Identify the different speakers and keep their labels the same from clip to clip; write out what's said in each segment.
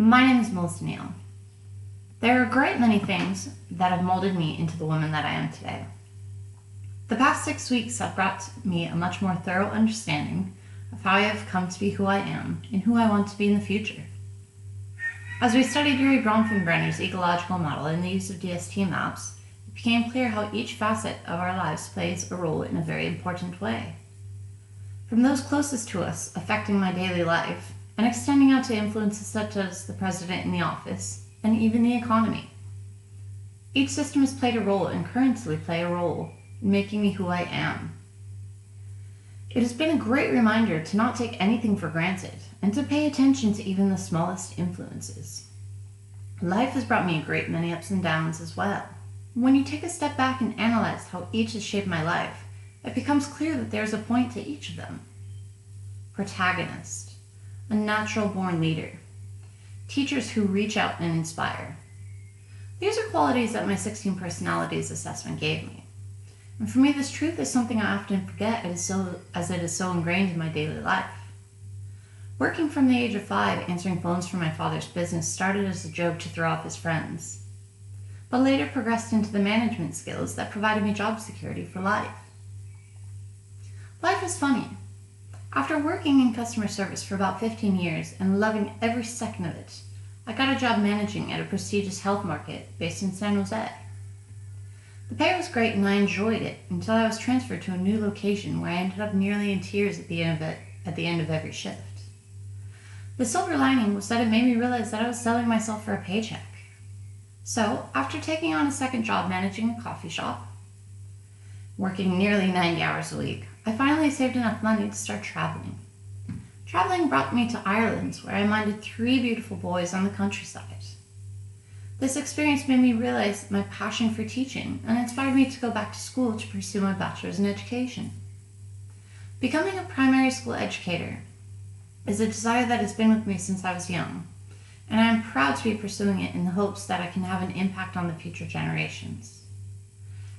Speaker 1: My name is Melissa Neal. There are a great many things that have molded me into the woman that I am today. The past 6 weeks have brought me a much more thorough understanding of how I have come to be who I am and who I want to be in the future. As we studied Urie Bronfenbrenner's ecological model and the use of DST maps, it became clear how each facet of our lives plays a role in a very important way. From those closest to us affecting my daily life, and extending out to influences such as the president in the office, and even the economy. Each system has played a role and currently play a role in making me who I am. It has been a great reminder to not take anything for granted, and to pay attention to even the smallest influences. Life has brought me a great many ups and downs as well. When you take a step back and analyze how each has shaped my life, it becomes clear that there is a point to each of them. Protagonist. A natural-born leader. Teachers who reach out and inspire. These are qualities that my 16 personalities assessment gave me. And for me, this truth is something I often forget as it is so ingrained in my daily life. Working from the age of 5, answering phones for my father's business started as a joke to throw off his friends, but later progressed into the management skills that provided me job security for life. Life is funny. After working in customer service for about 15 years and loving every second of it, I got a job managing at a prestigious health market based in San Jose. The pay was great and I enjoyed it until I was transferred to a new location where I ended up nearly in tears at the end of every shift. The silver lining was that it made me realize that I was selling myself for a paycheck. So, after taking on a second job managing a coffee shop, working nearly 90 hours a week, I finally saved enough money to start traveling. Traveling brought me to Ireland, where I minded 3 beautiful boys on the countryside. This experience made me realize my passion for teaching and inspired me to go back to school to pursue my bachelor's in education. Becoming a primary school educator is a desire that has been with me since I was young, and I am proud to be pursuing it in the hopes that I can have an impact on the future generations.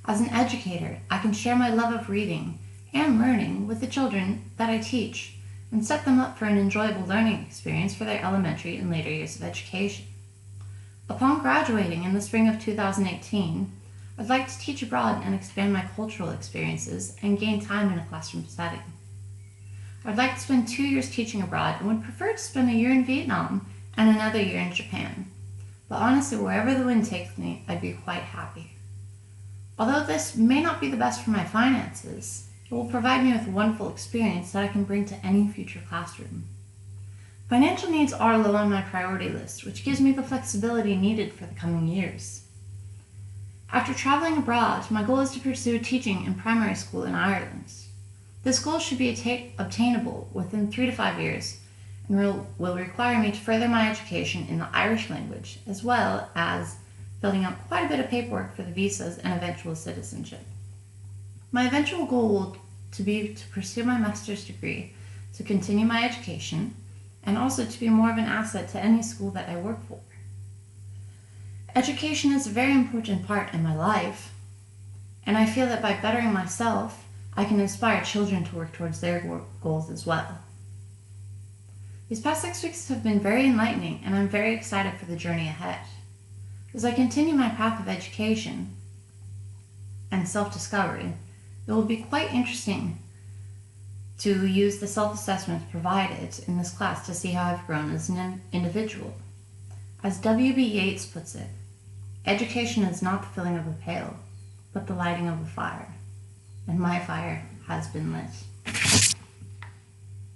Speaker 1: As an educator, I can share my love of reading and learning with the children that I teach and set them up for an enjoyable learning experience for their elementary and later years of education. Upon graduating in the spring of 2018, I'd like to teach abroad and expand my cultural experiences and gain time in a classroom setting. I'd like to spend 2 years teaching abroad and would prefer to spend a year in Vietnam and another year in Japan. But honestly, wherever the wind takes me, I'd be quite happy. Although this may not be the best for my finances, it will provide me with a wonderful experience that I can bring to any future classroom. Financial needs are low on my priority list, which gives me the flexibility needed for the coming years. After traveling abroad, my goal is to pursue teaching in primary school in Ireland. This goal should be obtainable within 3 to 5 years and will require me to further my education in the Irish language, as well as filling out quite a bit of paperwork for the visas and eventual citizenship. My eventual goal will be to pursue my master's degree, to continue my education, and also to be more of an asset to any school that I work for. Education is a very important part in my life, and I feel that by bettering myself, I can inspire children to work towards their goals as well. These past 6 weeks have been very enlightening, and I'm very excited for the journey ahead. As I continue my path of education and self-discovery, it will be quite interesting to use the self-assessments provided in this class to see how I've grown as an individual. As W.B. Yeats puts it, education is not the filling of a pail, but the lighting of a fire. And my fire has been lit.